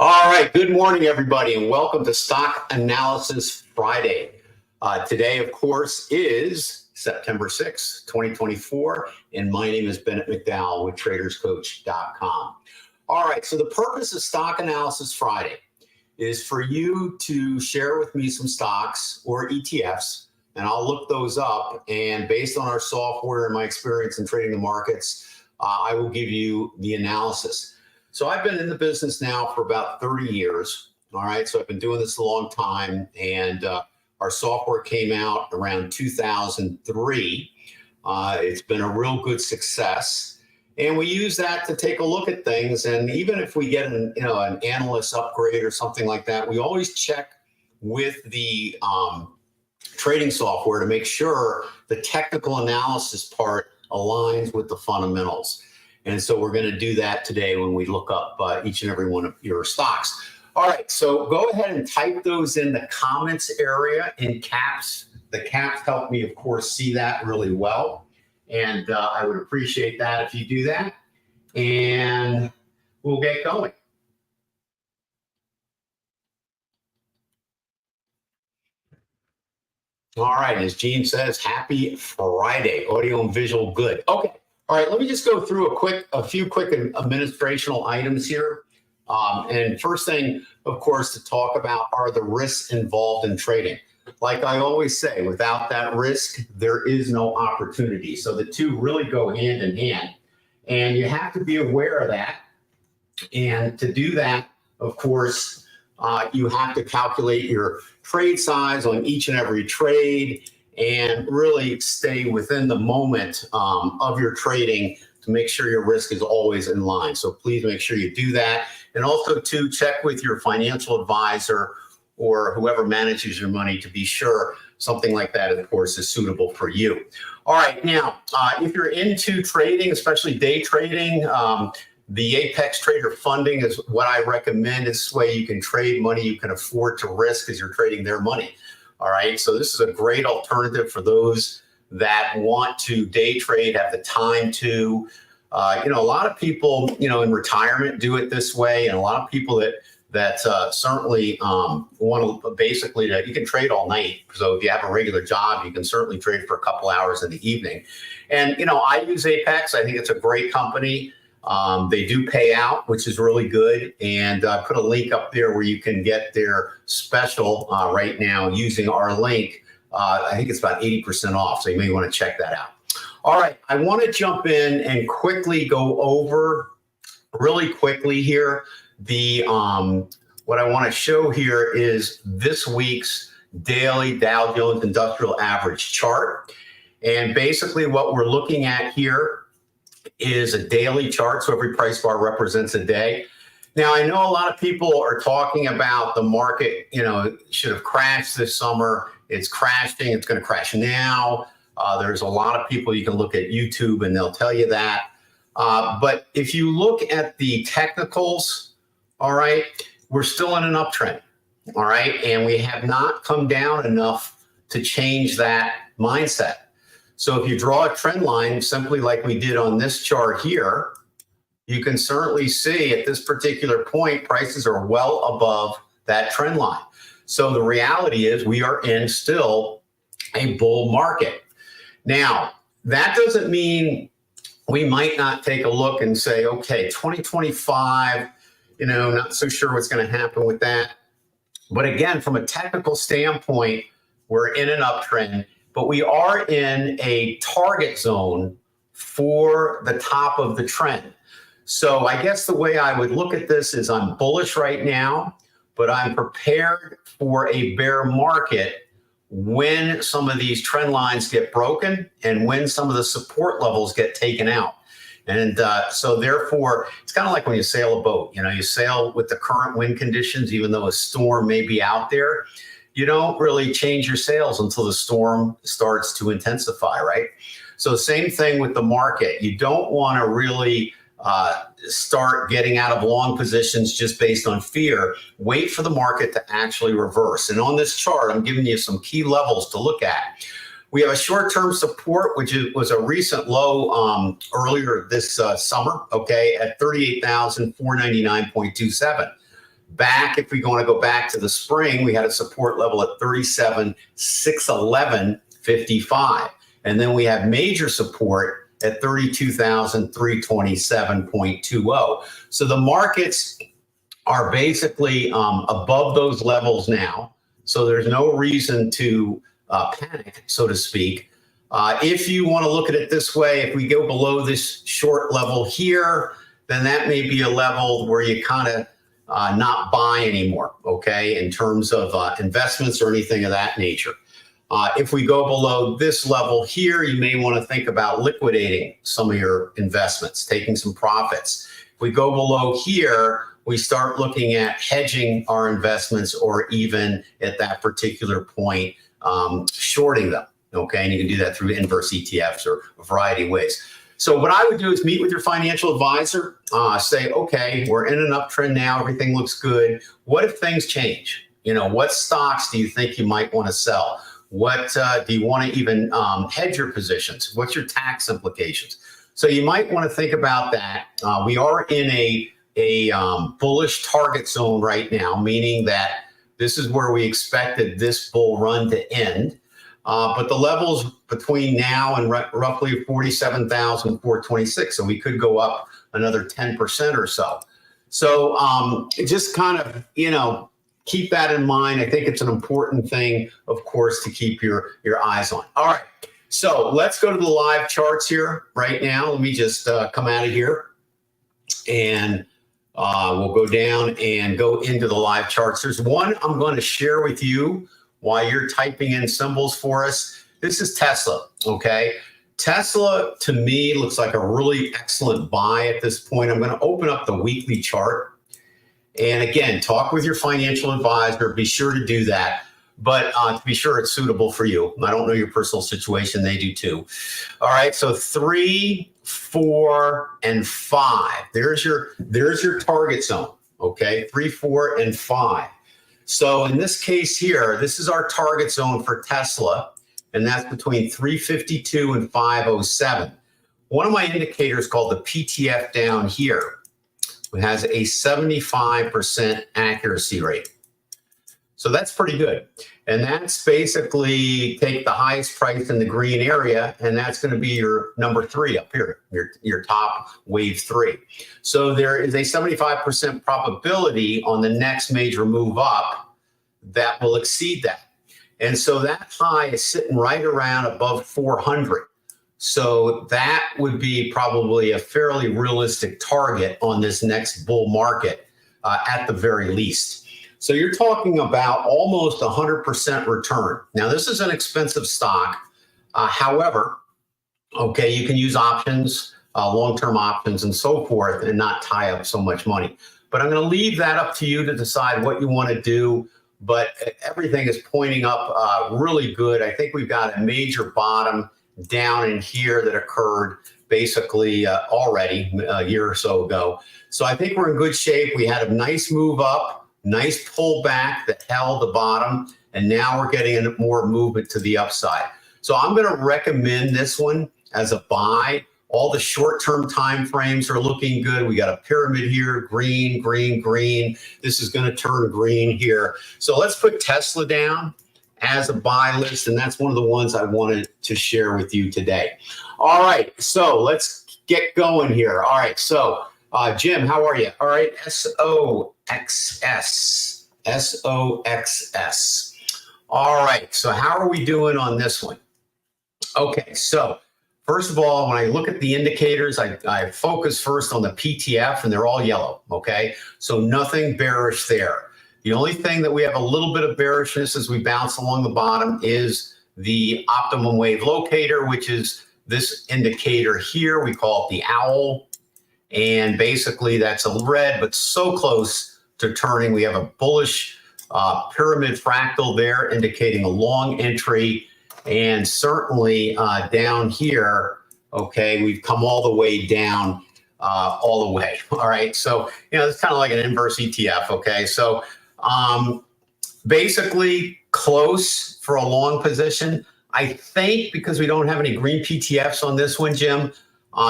All right, good morning, everybody, and welcome to Stock Analysis Friday. Today, of course, is September 6th, 2024, and my name is Bennett McDowell with TradersCoach.com. All right, so the purpose of Stock Analysis Friday is for you to share with me some stocks or ETFs, and I'll look those up, and based on our software and my experience in trading the markets, I will give you the analysis. So I've been in the business now for about 30 years. All right. So I've been doing this a long time. And our software came out around 2003. It's been a real good success. And we use that to take a look at things. And even if we get an analyst upgrade or something like that, we always check with the trading software to make sure the technical analysis part aligns with the fundamentals. And so we're going to do that today when we look up each and every one of your stocks. All right, so go ahead and type those in the comments area in caps. The caps help me, of course, see that really well. And I would appreciate that if you do that. And we'll get going. All right, as Gene says, happy Friday. Audio and visual good. Okay. All right, let me just go through a few quick administrational items here. And first thing, of course, to talk about are the risks involved in trading. Like I always say, without that risk, there is no opportunity. So the two really go hand in hand. And you have to be aware of that. And to do that, of course, you have to calculate your trade size on each and every trade and really stay within the moment of your trading to make sure your risk is always in line. So please make sure you do that. And also to check with your financial advisor or whoever manages your money to be sure something like that, of course, is suitable for you. All right, now, if you're into trading, especially day trading, the Apex Trader Funding is what I recommend. This way you can trade money you can afford to risk as you're trading their money. All right, so this is a great alternative for those that want to day trade, have the time to. A lot of people, in retirement do it this way, and a lot of people that certainly want to basically, you can trade all night. So if you have a regular job, you can certainly trade for a couple hours in the evening. And, I use Apex. I think it's a great company. They do pay out, which is really good. And I put a link up there where you can get their special right now using our link. I think it's about 80% off. So you may want to check that out. All right. I want to jump in and quickly go over really quickly here. What I want to show here is this week's daily Dow Jones Industrial Average chart. And basically what we're looking at here is a daily chart. So every price bar represents a day. Now, I know a lot of people are talking about the market, should have crashed this summer. It's crashing. It's going to crash now. There's a lot of people, you can look at YouTube and they'll tell you that. But if you look at the technicals, all right, we're still in an uptrend. All right. And we have not come down enough to change that mindset. So if you draw a trend line, simply like we did on this chart here, you can certainly see at this particular point, prices are well above that trend line. So the reality is we are in still a bull market. Now, that doesn't mean we might not take a look and say, okay, 2025, not so sure what's going to happen with that. But again, from a technical standpoint, we're in an uptrend. But we are in a target zone for the top of the trend. So I guess the way I would look at this is I'm bullish right now, but I'm prepared for a bear market when some of these trend lines get broken and when some of the support levels get taken out. And so therefore, it's kind of like when you sail a boat. You sail with the current wind conditions, even though a storm may be out there. You don't really change your sails until the storm starts to intensify, right? So same thing with the market. You don't want to really start getting out of long positions just based on fear. Wait for the market to actually reverse. And on this chart, I'm giving you some key levels to look at. We have a short-term support, which was a recent low earlier this summer, okay, at 38,499.27. Back, if we want to go back to the spring, we had a support level at 37,611.55. And then we have major support at 32,327.20. So the markets are basically above those levels now. So there's no reason to panic, so to speak. If you want to look at it this way, if we go below this short level here, then that may be a level where you kind of not buy anymore, okay, in terms of investments or anything of that nature. If we go below this level here, you may want to think about liquidating some of your investments, taking some profits. If we go below here, we start looking at hedging our investments or even at that particular point, shorting them, okay? And you can do that through inverse ETFs or a variety of ways. So what I would do is meet with your financial advisor, say, okay, we're in an uptrend now, everything looks good. What if things change? You know, what stocks do you think you might want to sell? What do you want to even hedge your positions? What's your tax implications? So you might want to think about that. We are in a bullish target zone right now, meaning that this is where we expected this bull run to end. But the levels between now and roughly 47,426, so we could go up another 10% or so. So just kind of, you know, keep that in mind. I think it's an important thing, of course, to keep your eyes on. All right, so let's go to the live charts here right now. Let me just come out of here, and we'll go down and go into the live charts. There's one I'm going to share with you while you're typing in symbols for us. This is Tesla, okay? Tesla, to me, looks like a really excellent buy at this point. I'm going to open up the weekly chart. And again, talk with your financial advisor. Be sure to do that. But to be sure it's suitable for you. I don't know your personal situation. They do too. All right, so 3, 4, and 5. There's your target zone, okay? 3, 4, and 5. So in this case here, this is our target zone for Tesla, and that's between 352 and 507. One of my indicators called the PTF down here has a 75% accuracy rate. So that's pretty good. And that's basically take the highest price in the green area, and that's going to be your number 3 up here, your top wave 3. So there is a 75% probability on the next major move up that will exceed that. And so that high is sitting right around above 400. So that would be probably a fairly realistic target on this next bull market at the very least. So you're talking about almost 100% return. Now, this is an expensive stock. However, okay, you can use options, long-term options and so forth, and not tie up so much money. But I'm going to leave that up to you to decide what you want to do. But everything is pointing up really good. I think we've got a major bottom down in here that occurred basically already a year or so ago. So I think we're in good shape. We had a nice move up. Nice pullback that held the bottom, and now we're getting more movement to the upside. So I'm going to recommend this one as a buy. All the short-term time frames are looking good. We got a pyramid here, green, green, green. This is going to turn green here. So let's put Tesla down as a buy list, and that's one of the ones I wanted to share with you today. All right, so let's get going here. All right, so Jim, how are you? All right, SOXS. All right, so how are we doing on this one? Okay, so first of all, when I look at the indicators, I focus first on the PTF, and they're all yellow, okay? So nothing bearish there. The only thing that we have a little bit of bearishness as we bounce along the bottom is the optimum wave locator, which is this indicator here. We call it the owl. And basically that's a red, but so close to turning. We have a bullish pyramid fractal there indicating a long entry. And certainly down here, okay, we've come all the way down all the way. All right. So, you know, it's kind of like an inverse ETF. Okay. So basically close for a long position. I think because we don't have any green PTFs on this one, Jim,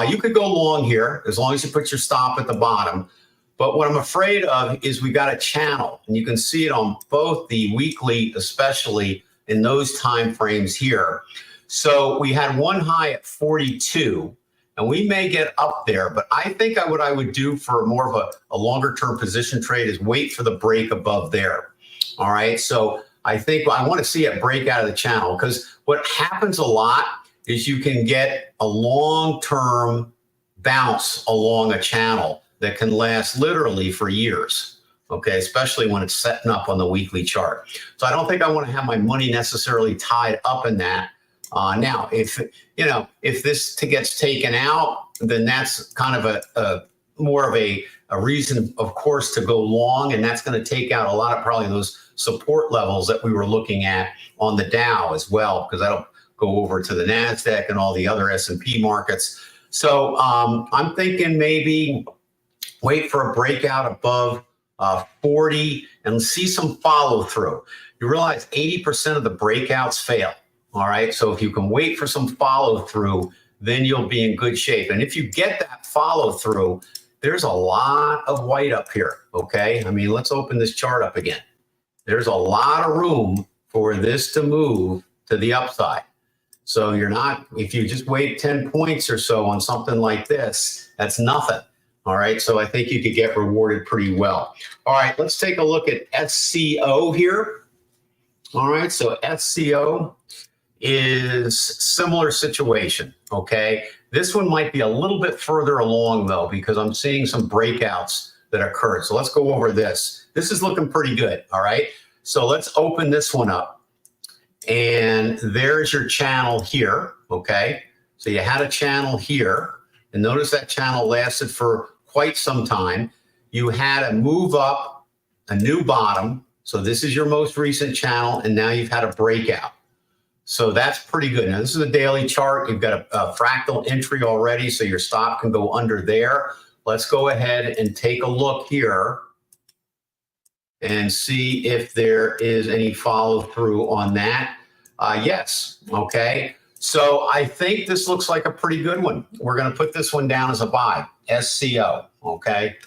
you could go long here as long as you put your stop at the bottom. But what I'm afraid of is we got a channel, and you can see it on both the weekly, especially in those time frames here. So we had one high at 42, and we may get up there, but I think what I would do for more of a longer term position trade is wait for the break above there. All right, so I think I want to see it break out of the channel, because what happens a lot is you can get a long-term bounce along a channel that can last literally for years, okay, especially when it's setting up on the weekly chart. So I don't think I want to have my money necessarily tied up in that. Now, if this gets taken out, then that's kind of a more of a reason, of course, to go long, and that's going to take out a lot of probably those support levels that we were looking at on the Dow as well, because that'll go over to the NASDAQ and all the other S&P markets. So I'm thinking maybe wait for a breakout above 40 and see some follow through. You realize 80% of the breakouts fail. All right. So if you can wait for some follow through, then you'll be in good shape. And if you get that follow through, there's a lot of white up here. Okay. I mean, let's open this chart up again. There's a lot of room for this to move to the upside. So if you just wait 10 points or so on something like this, that's nothing. All right. So I think you could get rewarded pretty well. All right. Let's take a look at SCO here. All right. So SCO is similar situation. Okay. This one might be a little bit further along though, because I'm seeing some breakouts that occurred. So let's go over this. This is looking pretty good. All right. So let's open this one up. And there's your channel here, okay? So you had a channel here, and notice that channel lasted for quite some time. You had a move up, a new bottom. So this is your most recent channel, and now you've had a breakout. So that's pretty good. Now this is a daily chart. You've got a fractal entry already, so your stop can go under there. Let's go ahead and take a look here and see if there is any follow through on that. Yes. Okay. So I think this looks like a pretty good one. We're going to put this one down as a buy, SCO. Okay.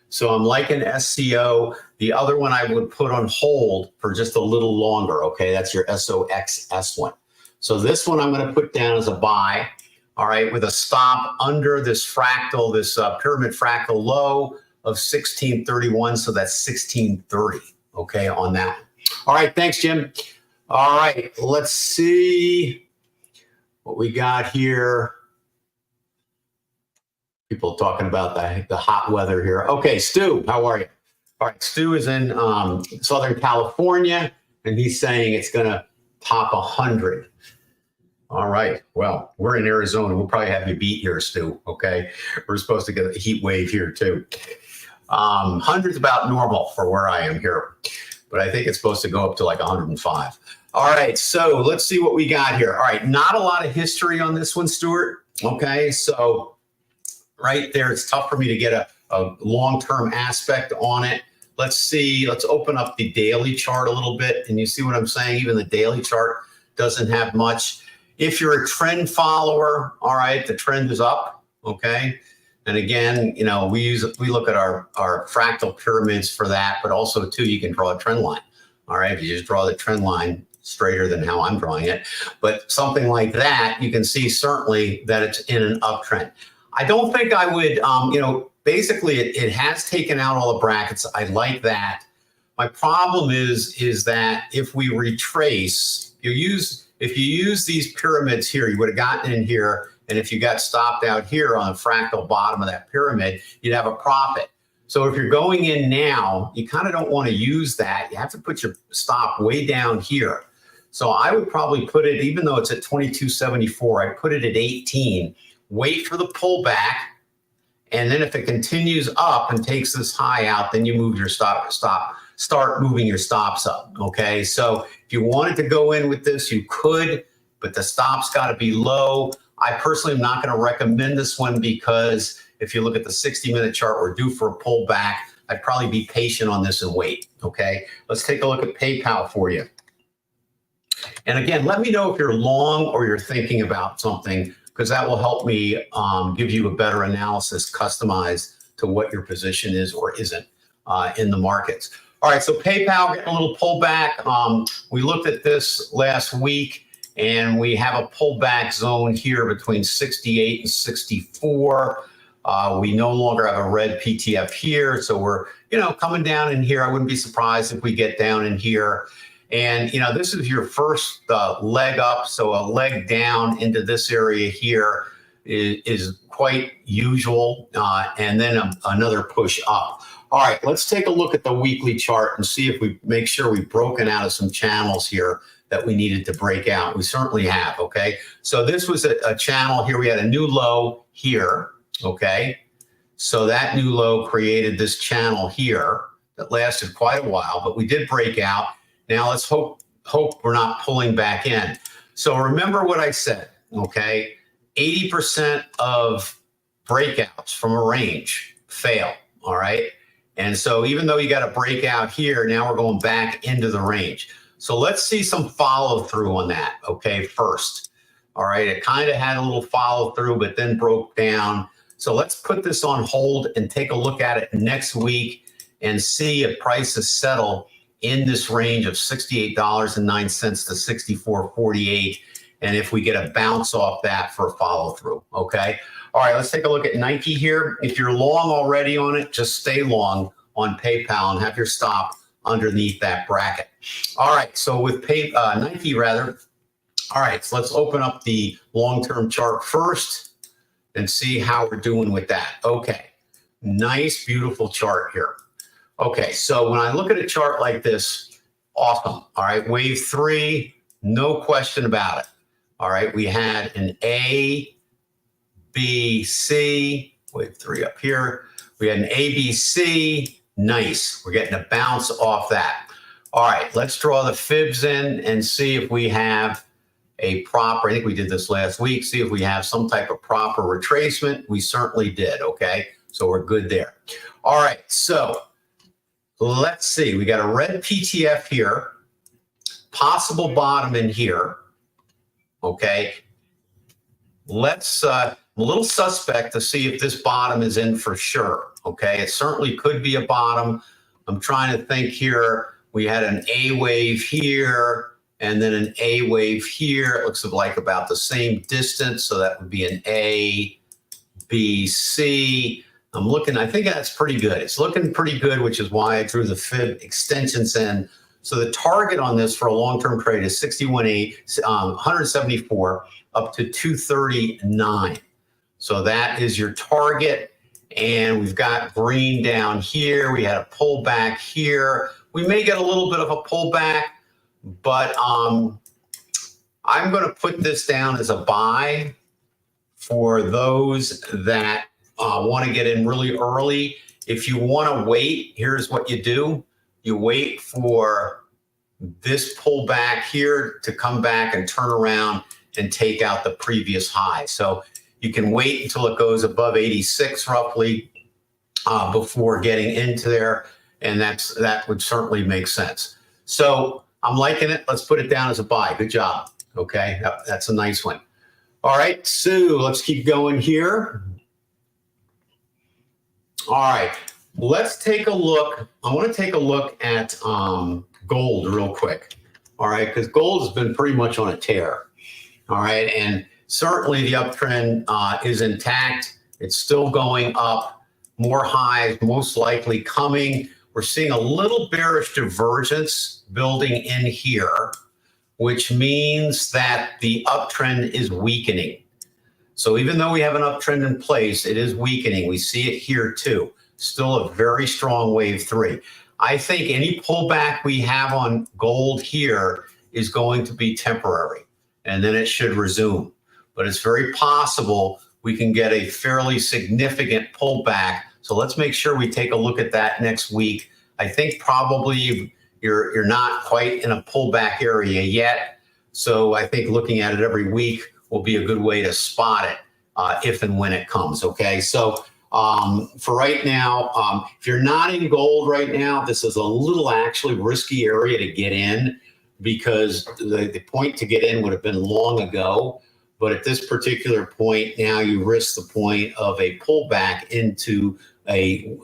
So I'm liking SCO. The other one I would put on hold for just a little longer. Okay. That's your SOXS one. So this one I'm going to put down as a buy. All right. With a stop under this fractal, this pyramid fractal low of 1631. So that's 1630. Okay. On that. All right. Thanks, Jim. All right, let's see what we got here. People talking about the hot weather here. Okay, Stu, how are you? All right, Stu is in Southern California, and he's saying it's going to top 100. All right, well, we're in Arizona. We'll probably have you beat here, Stu, okay? We're supposed to get a heat wave here, too. 100's about normal for where I am here, but I think it's supposed to go up to like 105. All right, so let's see what we got here. All right, not a lot of history on this one, Stuart. Okay, so right there, it's tough for me to get a long-term aspect on it. Let's see, let's open up the daily chart a little bit, and you see what I'm saying? Even the daily chart doesn't have much. If you're a trend follower, all right, the trend is up, okay? And again, we look at our fractal pyramids for that, but also too, you can draw a trend line. All right, if you just draw the trend line straighter than how I'm drawing it, but something like that, you can see certainly that it's in an uptrend. I don't think I would, basically it has taken out all the brackets. I like that. My problem is that if we retrace, if you use these pyramids here, you would have gotten in here, and if you got stopped out here on the fractal bottom of that pyramid, you'd have a profit. So if you're going in now, you kind of don't want to use that. You have to put your stop way down here. So I would probably put it, even though it's at 2274, I'd put it at 18, wait for the pullback. And then if it continues up and takes this high out, then you move your start moving your stops up. Okay. So if you wanted to go in with this, you could, but the stop's got to be low. I personally am not going to recommend this one because if you look at the 60-minute chart, we're due for a pullback. I'd probably be patient on this and wait. Okay. Let's take a look at PayPal for you. And again, let me know if you're long or you're thinking about something, because that will help me give you a better analysis customized to what your position is or isn't in the markets. All right, so PayPal getting a little pullback. We looked at this last week, and we have a pullback zone here between 68 and 64. We no longer have a red PTF here, so we're coming down in here. I wouldn't be surprised if we get down in here. And this is your first leg up, so a leg down into this area here is quite usual, and then another push up. All right, let's take a look at the weekly chart and see if we make sure we've broken out of some channels here that we needed to break out. We certainly have, okay? So this was a channel here. We had a new low here, okay? So that new low created this channel here that lasted quite a while, but we did break out. Now let's hope we're not pulling back in. So remember what I said, okay? 80% of breakouts from a range fail, all right? And so even though you got a breakout here, now we're going back into the range. So let's see some follow through on that, okay, first. All right, it kind of had a little follow through, but then broke down. So let's put this on hold and take a look at it next week and see if prices settle in this range of $68.09 to $64.48, and if we get a bounce off that for a follow through, okay? All right, let's take a look at Nike here. If you're long already on it, just stay long on PayPal and have your stop underneath that bracket. All right, so with Nike rather. All right, so let's open up the long-term chart first and see how we're doing with that. Okay, nice, beautiful chart here. Okay, so when I look at a chart like this, awesome. All right, wave 3, no question about it. All right, we had an A, B, C, wave 3 up here. We had an A, B, C, nice. We're getting a bounce off that. All right, let's draw the fibs in and see if we have a proper, I think we did this last week, see if we have some type of proper retracement. We certainly did, okay? So we're good there. All right, so let's see. We got a red PTF here, possible bottom in here, okay? Let's, I'm a little suspect to see if this bottom is in for sure, okay? It certainly could be a bottom. I'm trying to think here. We had an A wave here, and then an A wave here. It looks like about the same distance, so that would be an A, B, C. I'm looking, I think that's pretty good. It's looking pretty good, which is why I drew the fib extensions in. So the target on this for a long-term trade is 174 up to 239. So that is your target. And we've got green down here. We had a pullback here. We may get a little bit of a pullback, but I'm going to put this down as a buy for those that want to get in really early. If you want to wait, here's what you do. You wait for this pullback here to come back and turn around and take out the previous high. So you can wait until it goes above 86 roughly before getting into there. And that would certainly make sense. So I'm liking it. Let's put it down as a buy. Good job. Okay, that's a nice one. All right, so let's keep going here. All right, let's take a look. I want to take a look at gold real quick. All right, because gold has been pretty much on a tear. All right, and certainly the uptrend is intact. It's still going up. More highs most likely coming. We're seeing a little bearish divergence building in here, which means that the uptrend is weakening. So even though we have an uptrend in place, it is weakening. We see it here too. Still a very strong wave 3. I think any pullback we have on gold here is going to be temporary, and then it should resume. But it's very possible we can get a fairly significant pullback. So let's make sure we take a look at that next week. I think probably you're not quite in a pullback area yet. So I think looking at it every week will be a good way to spot it if and when it comes, okay? So for right now, if you're not in gold right now, this is a little actually risky area to get in because the point to get in would have been long ago. But at this particular point, now you risk the point of a pullback into a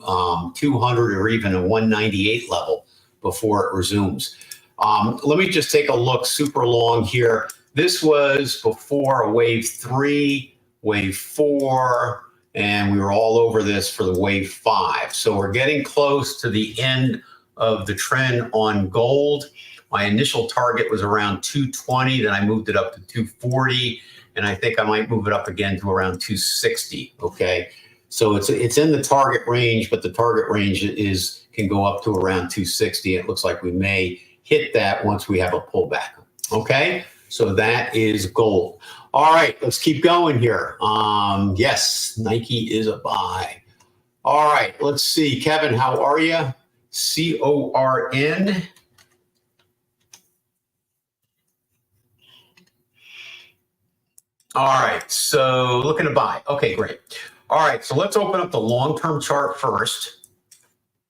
200 or even a 198 level before it resumes. Let me just take a look super long here. This was before a wave 3, wave 4, and we were all over this for the wave 5. So we're getting close to the end of the trend on gold. My initial target was around 220, then I moved it up to 240, and I think I might move it up again to around 260, okay? So it's in the target range, but the target range can go up to around 260. It looks like we may hit that once we have a pullback, okay? So that is gold. All right, let's keep going here. Yes, Nike is a buy. All right, let's see. Kevin, how are you? CORN. All right, so looking to buy. Okay, great. All right, so let's open up the long-term chart first.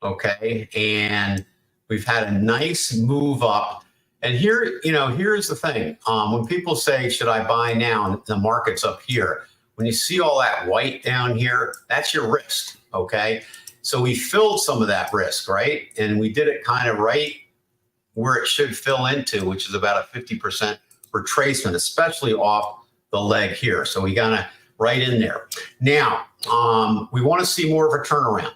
Okay, and we've had a nice move up. And here, here's the thing. When people say, should I buy now? And the market's up here. When you see all that white down here, that's your risk, okay? So we filled some of that risk, right? And we did it kind of right where it should fill into, which is about a 50% retracement, especially off the leg here. So we got right in there. Now, we want to see more of a turnaround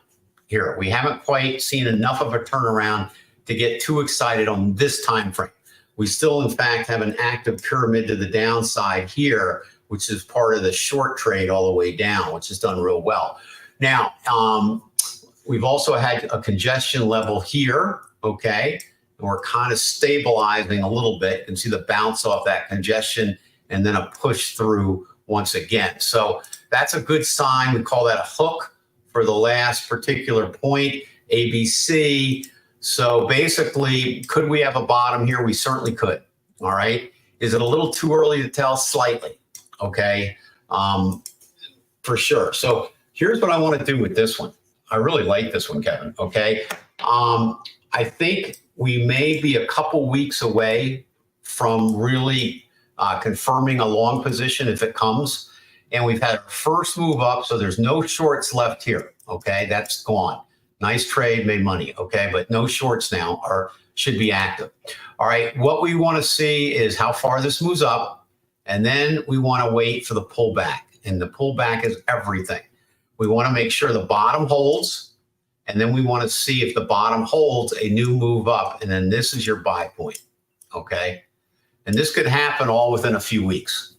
here. We haven't quite seen enough of a turnaround to get too excited on this time frame. We still, in fact, have an active pyramid to the downside here, which is part of the short trade all the way down, which has done real well. Now, we've also had a congestion level here, okay? And we're kind of stabilizing a little bit. You can see the bounce off that congestion and then a push through once again. So that's a good sign. We call that a hook for the last particular point, ABC. So basically, could we have a bottom here? We certainly could, all right? Is it a little too early to tell? Slightly, okay? For sure. So here's what I want to do with this one. I really like this one, Kevin, okay? I think we may be a couple weeks away from really confirming a long position if it comes. And we've had our first move up, so there's no shorts left here, okay? That's gone. Nice trade, made money, okay? But no shorts now or should be active. All right, what we want to see is how far this moves up, and then we want to wait for the pullback. And the pullback is everything. We want to make sure the bottom holds, and then we want to see if the bottom holds a new move up, and then this is your buy point, okay? And this could happen all within a few weeks.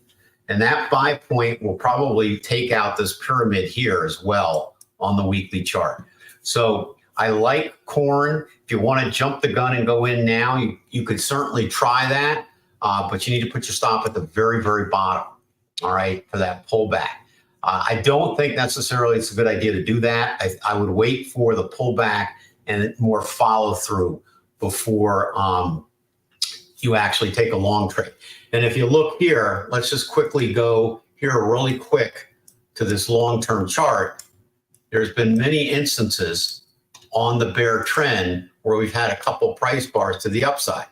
And that buy point will probably take out this pyramid here as well on the weekly chart. So I like corn. If you want to jump the gun and go in now, you could certainly try that, but you need to put your stop at the very, very bottom, all right, for that pullback. I don't think necessarily it's a good idea to do that. I would wait for the pullback and more follow through before you actually take a long trade. And if you look here, let's just quickly go here really quick to this long-term chart. There's been many instances on the bear trend where we've had a couple price bars to the upside,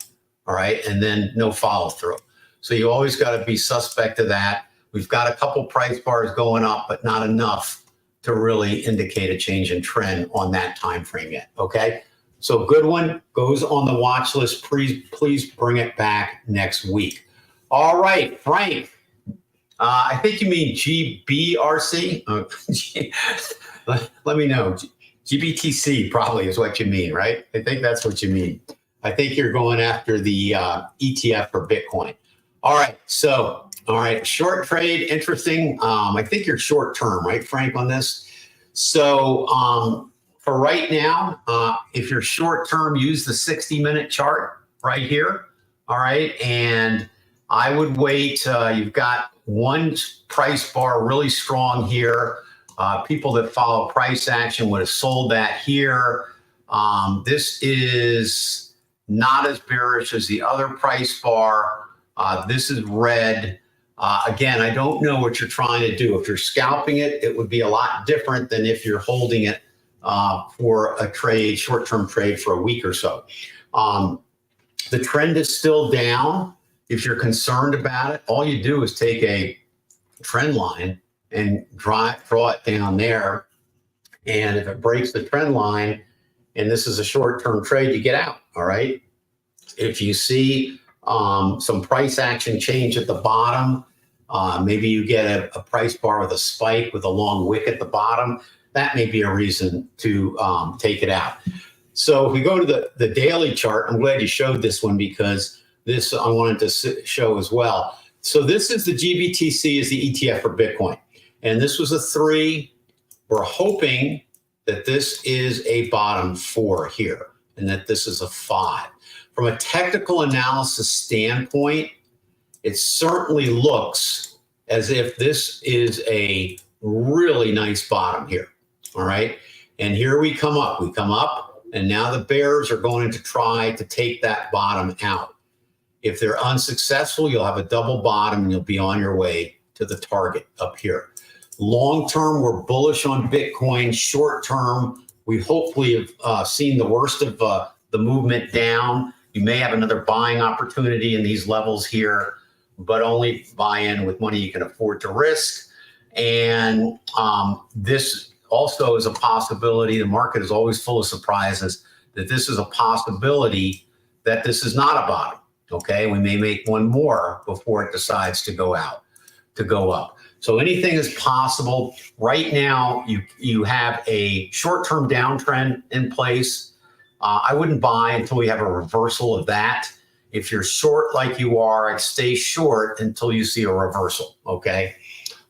all right, and then no follow through. So you always got to be suspect of that. We've got a couple price bars going up, but not enough to really indicate a change in trend on that time frame yet, okay? So good one goes on the watch list. Please bring it back next week. All right, Frank, I think you mean GBRC. Let me know. GBTC probably is what you mean, right? I think that's what you mean. I think you're going after the ETF for Bitcoin. All right, so, all right, short trade, interesting. I think you're short term, right, Frank, on this? So for right now, if you're short term, use the 60-minute chart right here, all right? And I would wait. You've got one price bar really strong here. People that follow price action would have sold that here. This is not as bearish as the other price bar. This is red. Again, I don't know what you're trying to do. If you're scalping it, it would be a lot different than if you're holding it for a trade, short-term trade for a week or so. The trend is still down. If you're concerned about it, all you do is take a trend line and draw it down there And if it breaks the trend line, and this is a short-term trade, you get out, all right? If you see some price action change at the bottom, maybe you get a price bar with a spike with a long wick at the bottom, that may be a reason to take it out. So if we go to the daily chart, I'm glad you showed this one because this I wanted to show as well. So this is the GBTC is the ETF for Bitcoin. And this was a 3. We're hoping that this is a bottom 4 here and that this is a 5. From a technical analysis standpoint, it certainly looks as if this is a really nice bottom here. All right. And here we come up. We come up, and now the bears are going to try to take that bottom out. If they're unsuccessful, you'll have a double bottom and you'll be on your way to the target up here. Long term, we're bullish on Bitcoin. Short term, we hopefully have seen the worst of the movement down. You may have another buying opportunity in these levels here, but only buy in with money you can afford to risk. And this also is a possibility. The market is always full of surprises, that this is a possibility that this is not a bottom. Okay, we may make one more before it decides to go out, to go up. So anything is possible. Right now, you have a short-term downtrend in place. I wouldn't buy until we have a reversal of that. If you're short like you are, stay short until you see a reversal. Okay,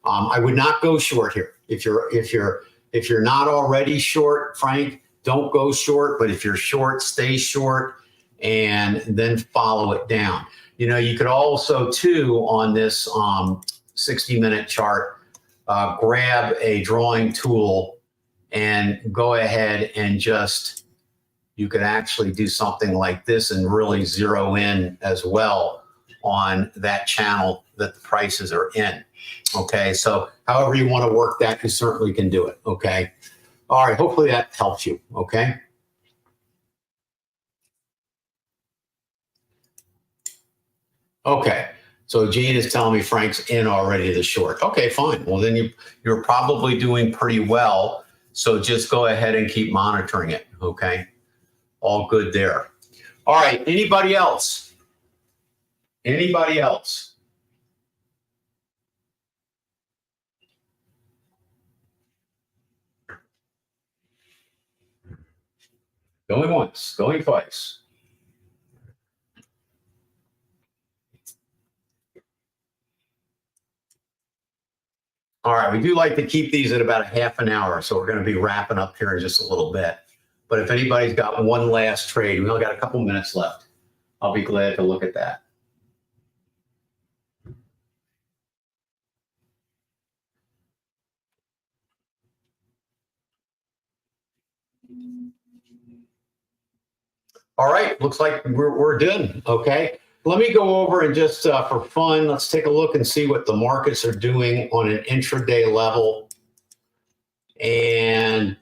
I would not go short here. If you're not already short, Frank, don't go short. But if you're short, stay short and then follow it down. You know, you could also too on this 60-minute chart grab a drawing tool and go ahead and just. You could actually do something like this and really zero in as well on that channel that the prices are in. Okay, so however you want to work that, you certainly can do it. Okay, all right, hopefully that helps you. Okay. Okay, so Gene is telling me Frank's in already the short. Okay, fine. Well, then you're probably doing pretty well. So just go ahead and keep monitoring it. Okay. All good there. All right. Anybody else? Anybody else? Going once, going twice. All right. We do like to keep these at about a half an hour. So we're going to be wrapping up here in just a little bit. But if anybody's got one last trade, we only got a couple minutes left. I'll be glad to look at that. All right, looks like we're done. Okay, let me go over and just for fun, let's take a look and see what the markets are doing on an intraday level. And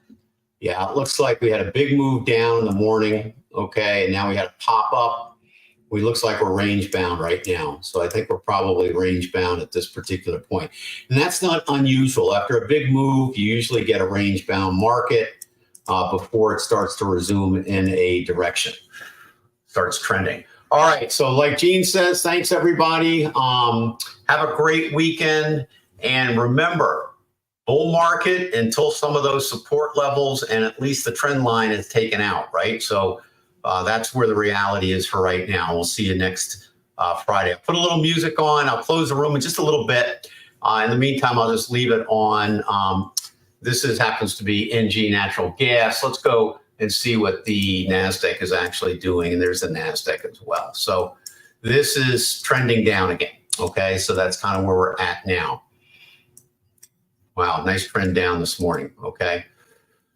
yeah, it looks like we had a big move down in the morning. Okay, and now we had a pop up. We looks like we're range bound right now. So I think we're probably range bound at this particular point. And that's not unusual. After a big move, you usually get a range bound market before it starts to resume in a direction, starts trending. All right. So like Gene says, thanks everybody. Have a great weekend. And remember, bull market until some of those support levels and at least the trend line is taken out, right? So that's where the reality is for right now. We'll see you next Friday. I'll put a little music on. I'll close the room in just a little bit. In the meantime, I'll just leave it on. This happens to be NG natural gas. Let's go and see what the NASDAQ is actually doing. And there's the NASDAQ as well. So this is trending down again. Okay, so that's kind of where we're at now. Wow, nice trend down this morning. Okay,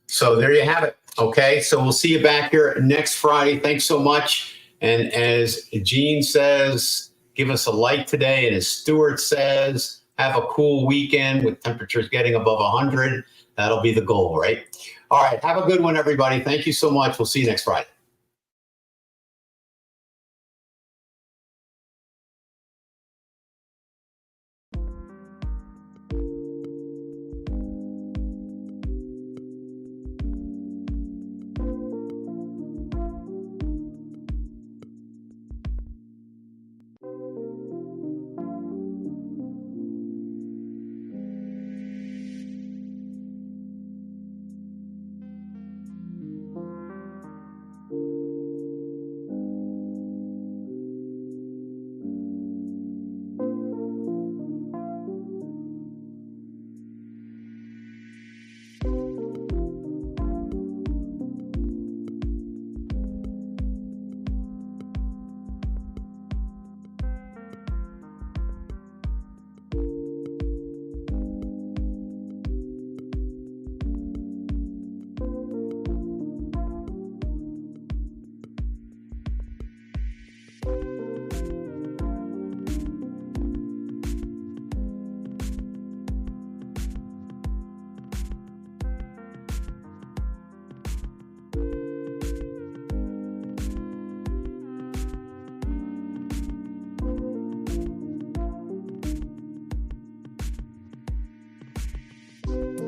so there you have it. Okay, so we'll see you back here next Friday. Thanks so much. And as Gene says, give us a like today. And as Stuart says, have a cool weekend with temperatures getting above 100. That'll be the goal, right? All right, have a good one, everybody. Thank you so much. We'll see you next Friday. you.